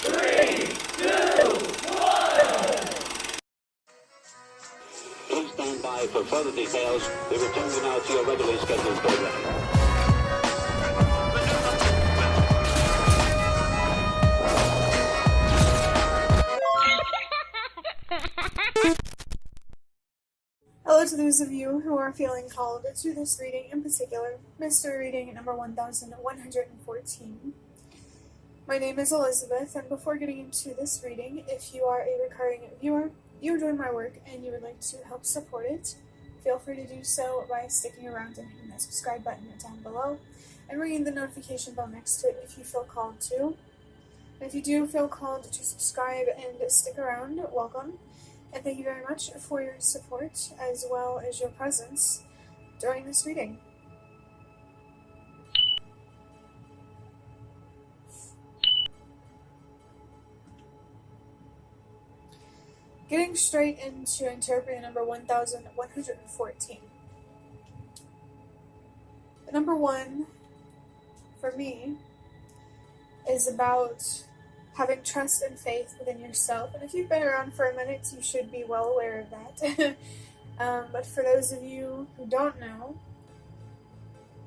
3, 2, 1. Please stand by for further details. We return you now to your regularly scheduled program. Hello to those of you who are feeling called to this reading in particular, mystery reading number 1114. My name is Elizabeth, and before getting into this reading, if you are a recurring viewer, you enjoy my work, and you would like to help support it, feel free to do so by sticking around and hitting that subscribe button down below, and ringing the notification bell next to it if you feel called to. And if you do feel called to subscribe and stick around, welcome. And thank you very much for your support as well as your presence during this reading. Getting straight into interpreting number 1114. The number one, for me, is about having trust and faith within yourself. And if you've been around for a minute, you should be well aware of that. But for those of you who don't know,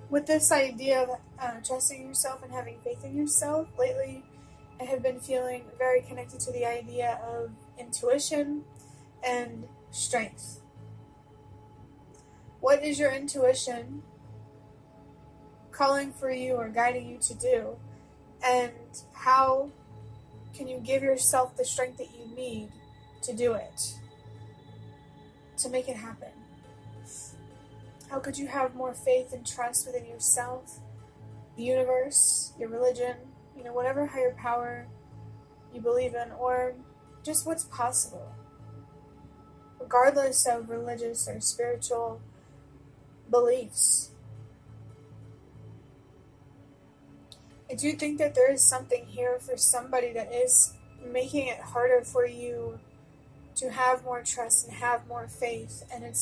with this idea of trusting yourself and having faith in yourself, lately I have been feeling very connected to the idea of intuition and strength. What is your intuition calling for you or guiding you to do? And how can you give yourself the strength that you need to do it, to make it happen? How could you have more faith and trust within yourself, the universe, your religion, whatever higher power you believe in, or just what's possible, regardless of religious or spiritual beliefs? I do think that there is something here for somebody that is making it harder for you to have more trust and have more faith, and it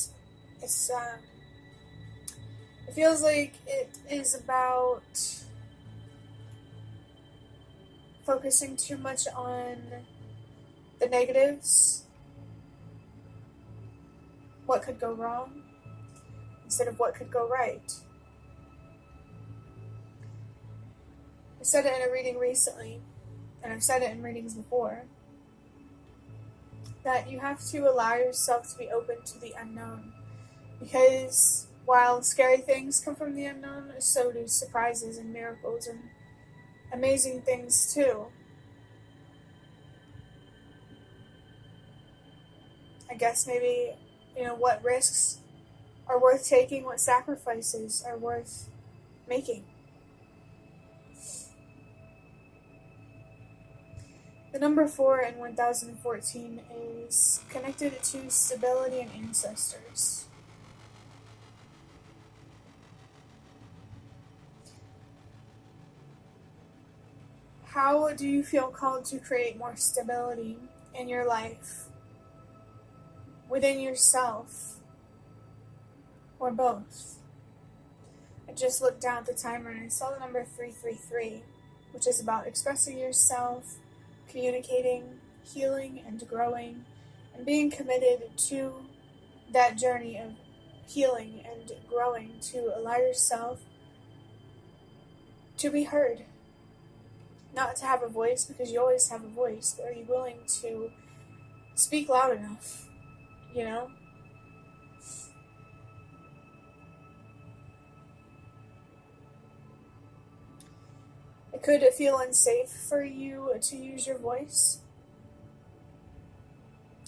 feels like it is about focusing too much on the negatives, what could go wrong, instead of what could go right. I said it in a reading recently, and I've said it in readings before, that you have to allow yourself to be open to the unknown. Because while scary things come from the unknown, so do surprises and miracles and amazing things too. I guess maybe, what risks are worth taking, what sacrifices are worth making. The number 4 in 1014 is connected to stability and ancestors. How do you feel called to create more stability in your life, within yourself, or both? I just looked down at the timer and I saw the number 333, which is about expressing yourself, communicating, healing, and growing, and being committed to that journey of healing and growing, to allow yourself to be heard. Not to have a voice, because you always have a voice, but are you willing to speak loud enough, It could feel unsafe for you to use your voice.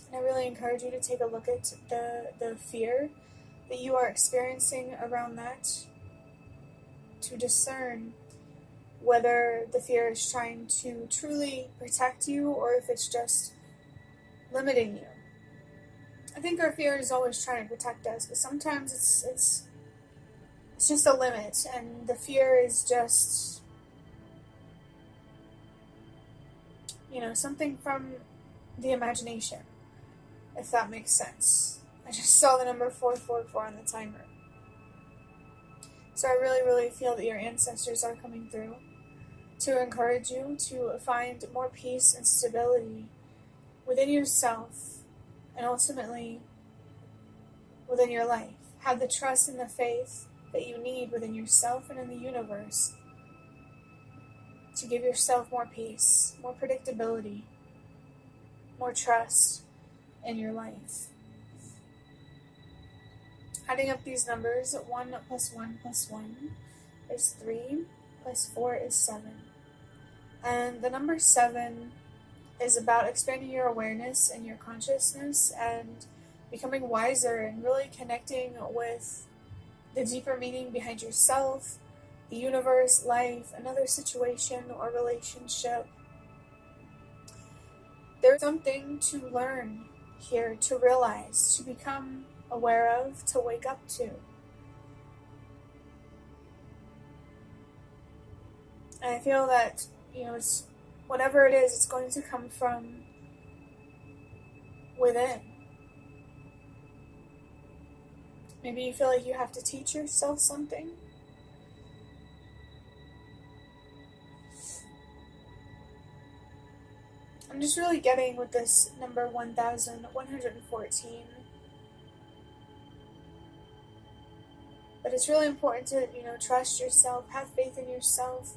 And I really encourage you to take a look at the fear that you are experiencing around that, to discern whether the fear is trying to truly protect you or if it's just limiting you. I think our fear is always trying to protect us, but sometimes it's just a limit, and the fear is just something from the imagination, if that makes sense. I just saw the number 444 on the timer. So I really, really feel that your ancestors are coming through to encourage you to find more peace and stability within yourself and ultimately within your life. Have the trust and the faith that you need within yourself and in the universe to give yourself more peace, more predictability, more trust in your life. Adding up these numbers, 1 plus 1 plus 1 is 3, plus 4 is 7. And the number 7 is about expanding your awareness and your consciousness and becoming wiser and really connecting with the deeper meaning behind yourself, the universe, life, another situation or relationship. There's something to learn here, to realize, to become aware of, to wake up to. And I feel that, it's whatever it is, it's going to come from within. Maybe you feel like you have to teach yourself something. I'm just really getting with this number 1114 but it's really important to, trust yourself, have faith in yourself,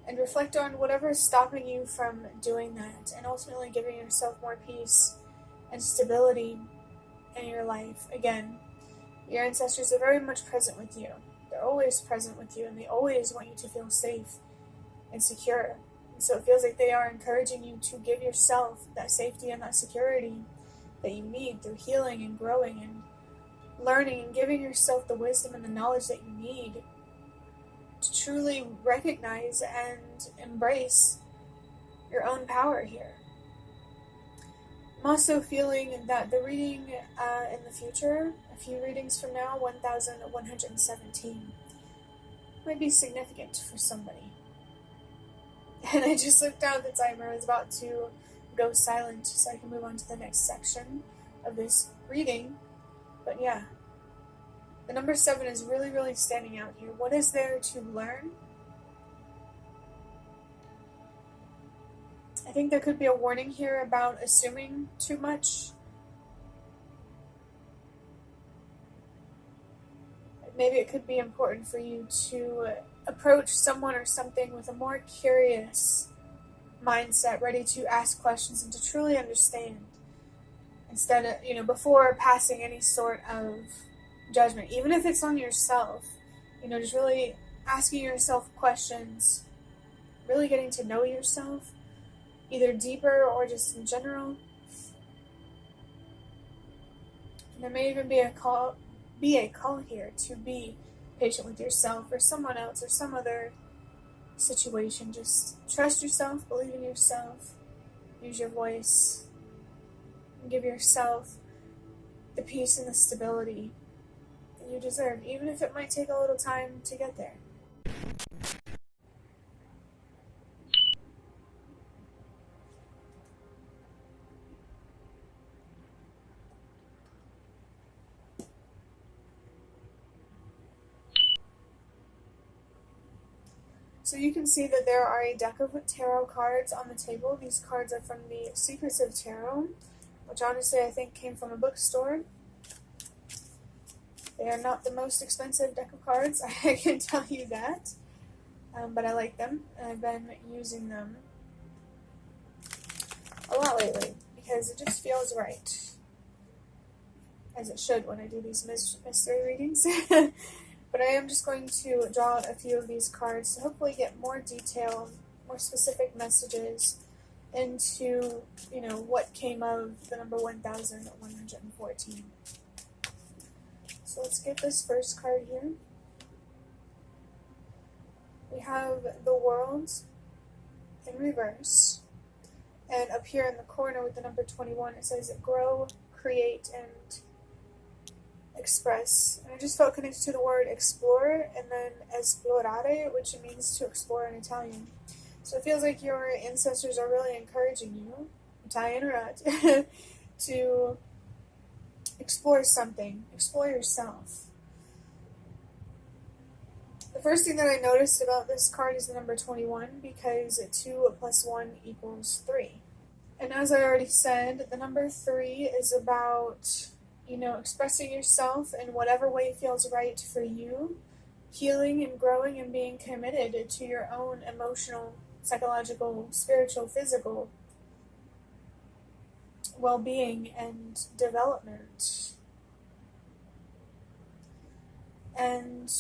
and reflect on whatever is stopping you from doing that, and ultimately giving yourself more peace and stability in your life. Again, your ancestors are very much present with you. They're always present with you, and they always want you to feel safe and secure. And so it feels like they are encouraging you to give yourself that safety and that security that you need through healing and growing and learning and giving yourself the wisdom and the knowledge that you need to truly recognize and embrace your own power here. I'm also feeling that the reading in the future, a few readings from now, 1117, might be significant for somebody. And I just looked down at the timer. I was about to go silent so I can move on to the next section of this reading. But yeah, the number 7 is really, really standing out here. What is there to learn? I think there could be a warning here about assuming too much. Maybe it could be important for you to approach someone or something with a more curious mindset, ready to ask questions and to truly understand. Instead of, before passing any sort of judgment, even if it's on yourself, just really asking yourself questions, really getting to know yourself, either deeper or just in general. And there may even be a call here to be patient with yourself or someone else or some other situation. Just trust yourself, believe in yourself, use your voice, and give yourself the peace and the stability that you deserve, even if it might take a little time to get there. So you can see that there are a deck of tarot cards on the table. These cards are from the Secrets of Tarot, which honestly I think came from a bookstore. They are not the most expensive deck of cards, I can tell you that. But I like them, and I've been using them a lot lately because it just feels right, as it should when I do these mystery readings. But I am just going to draw out a few of these cards to hopefully get more detail, more specific messages into, what came of the number 1114. So let's get this first card here. We have the World in reverse. And up here in the corner with the number 21, it says grow, create, and express. And I just felt connected to the word explore and then esplorare, which means to explore in Italian. So it feels like your ancestors are really encouraging you, Italian or not, to explore something, explore yourself. The first thing that I noticed about this card is the number 21, because 2 plus 1 equals 3. And as I already said, the number 3 is about, expressing yourself in whatever way feels right for you, healing and growing and being committed to your own emotional, psychological, spiritual, physical well-being and development. And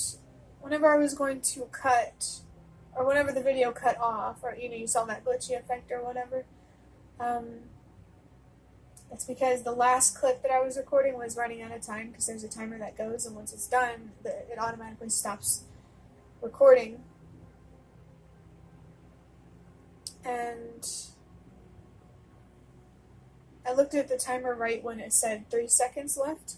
whenever I was going to cut, or whenever the video cut off, or you saw that glitchy effect or whatever, it's because the last clip that I was recording was running out of time, because there's a timer that goes, and once it's done, it automatically stops recording. And I looked at the timer right when it said 3 seconds left.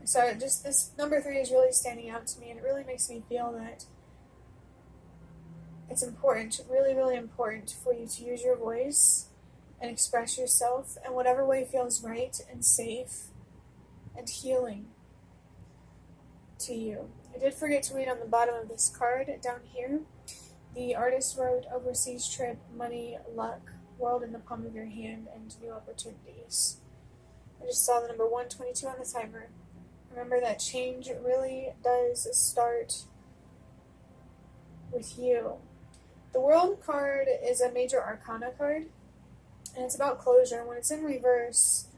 So just this number 3 is really standing out to me, and it really makes me feel that it's important, really, really important for you to use your voice and express yourself in whatever way feels right and safe and healing to you. I did forget to read on the bottom of this card down here. The artist wrote overseas trip, money, luck, world in the palm of your hand, and new opportunities. I just saw the number 122 on the timer. Remember that change really does start with you. The World card is a major arcana card, and it's about closure. When it's in reverse,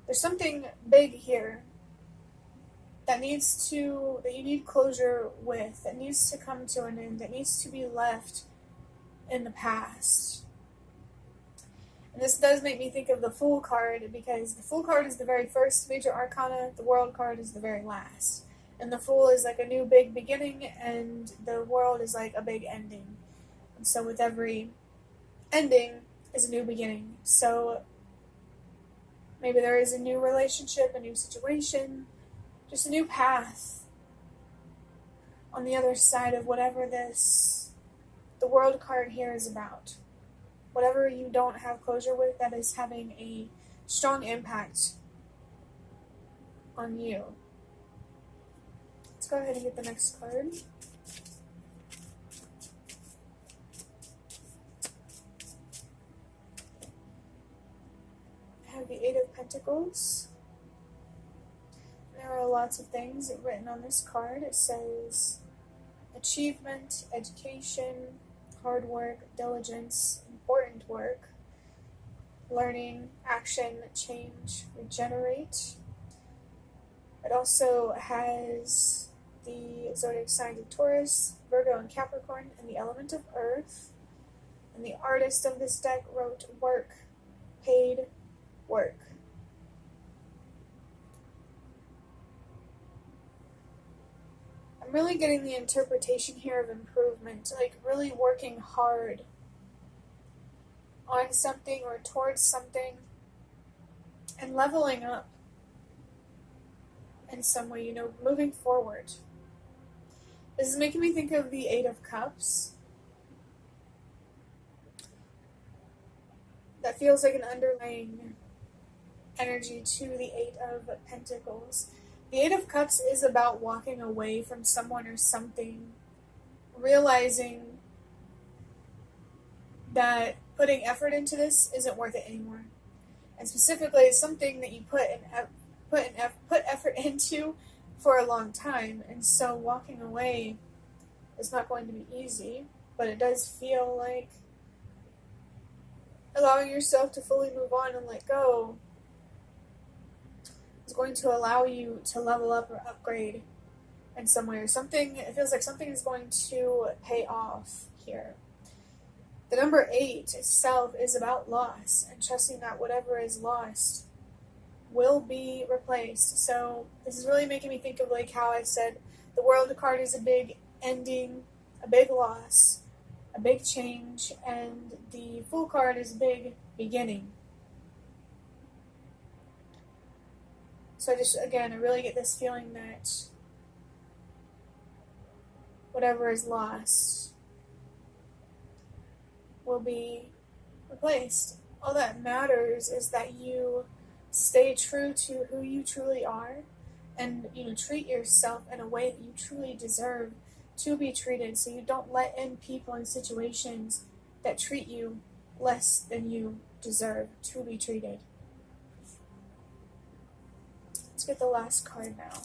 there's something big here that you need closure with, that needs to come to an end, that needs to be left in the past. And this does make me think of the Fool card, because the Fool card is the very first major arcana, the World card is the very last. And the Fool is like a new big beginning, and the World is like a big ending. And so with every ending is a new beginning. So maybe there is a new relationship, a new situation, just a new path on the other side of whatever the World card here is about. Whatever you don't have closure with, that is having a strong impact on you. Let's go ahead and get the next card. I have the 8 of Pentacles. There are lots of things written on this card. It says achievement, education, hard work, diligence, important work, learning, action, change, regenerate. It also has the zodiac signs of Taurus, Virgo, and Capricorn, and the element of Earth. And the artist of this deck wrote work, paid work. I'm really getting the interpretation here of improvement, like really working hard on something or towards something and leveling up in some way, moving forward. This is making me think of the 8 of Cups. That feels like an underlying energy to the 8 of Pentacles. The 8 of Cups is about walking away from someone or something, realizing that putting effort into this isn't worth it anymore. And specifically, it's something that you put effort into for a long time, and so walking away is not going to be easy, but it does feel like allowing yourself to fully move on and let go is going to allow you to level up or upgrade in some way, or something. It feels like something is going to pay off here. The number 8 itself is about loss and trusting that whatever is lost will be replaced. So this is really making me think of like how I said the World card is a big ending, a big loss, a big change, and the Fool card is a big beginning. So I really get this feeling that whatever is lost will be replaced. All that matters is that you stay true to who you truly are, and treat yourself in a way that you truly deserve, to be treated, so you don't let in people and situations that treat you less than you deserve to be treated. Let's get the last card now.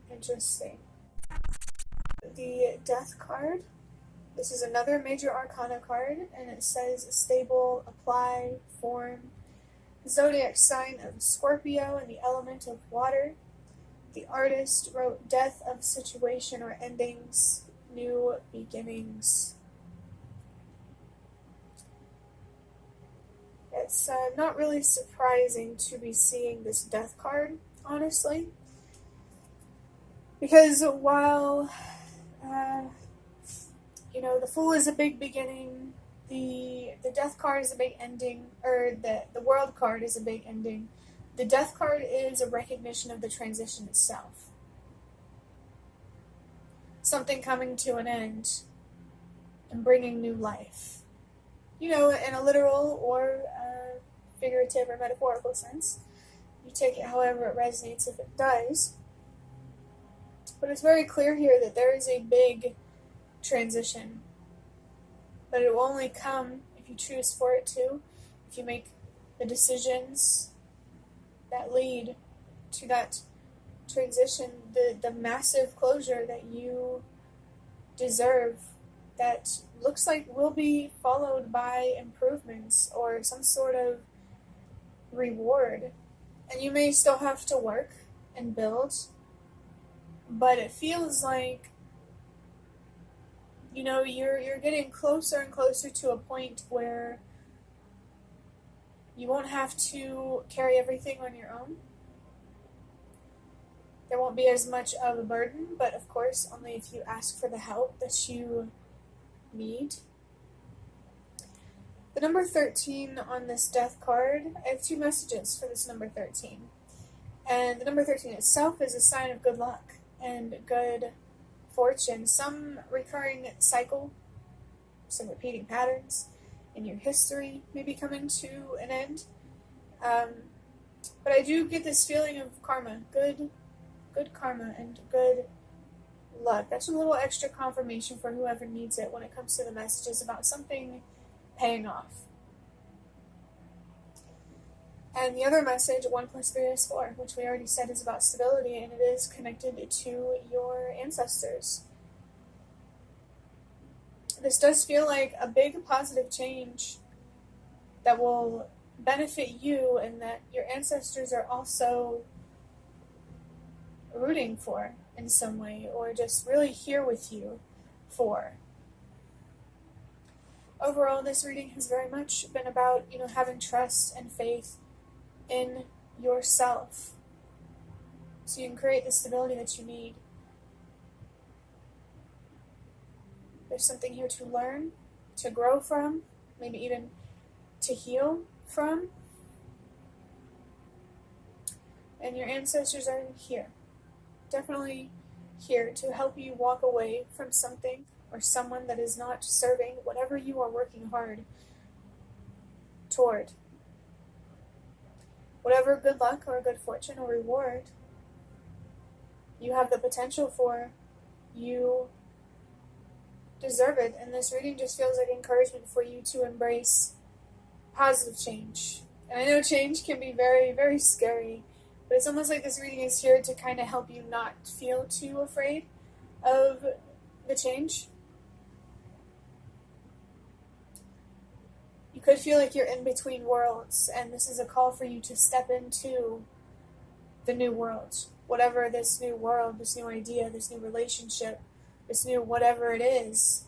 Interesting. The Death card. This is another major arcana card, and it says stable, apply, form. Zodiac sign of Scorpio and the element of water. The artist wrote death of situation or endings, new beginnings. It's not really surprising to be seeing this death card, honestly. Because while, the Fool is a big beginning, the Death card is a big ending, or the World card is a big ending, the Death card is a recognition of the transition itself. Something coming to an end and bringing new life. In a literal or figurative or metaphorical sense. You take it however it resonates if it does. But it's very clear here that there is a big transition. But it will only come if you choose for it to, if you make the decisions that lead to that transition, the massive closure that you deserve, that looks like will be followed by improvements or some sort of reward. And you may still have to work and build, but it feels like, you're getting closer and closer to a point where you won't have to carry everything on your own. There won't be as much of a burden, but of course, only if you ask for the help that you need. The number 13 on this death card, I have two messages for this number 13. And the number 13 itself is a sign of good luck and good fortune. Some recurring cycle, some repeating patterns in your history may be coming to an end. But I do get this feeling of karma, good karma and good luck. That's a little extra confirmation for whoever needs it when it comes to the messages about something paying off. And the other message, 1 + 3 is 4, which we already said is about stability, and it is connected to your ancestors. This does feel like a big positive change that will benefit you, and that your ancestors are also rooting for in some way, or just really here with you for. Overall, this reading has very much been about, having trust and faith in yourself, so you can create the stability that you need. There's something here to learn, to grow from, maybe even to heal from. And your ancestors are here, definitely here to help you walk away from something or someone that is not serving whatever you are working hard toward. Whatever good luck or good fortune or reward you have the potential for, you deserve it. And this reading just feels like encouragement for you to embrace positive change. And I know change can be very, very scary, but it's almost like this reading is here to kind of help you not feel too afraid of the change. You could feel like you're in between worlds, and this is a call for you to step into the new world. Whatever this new world, this new idea, this new relationship, this new whatever it is.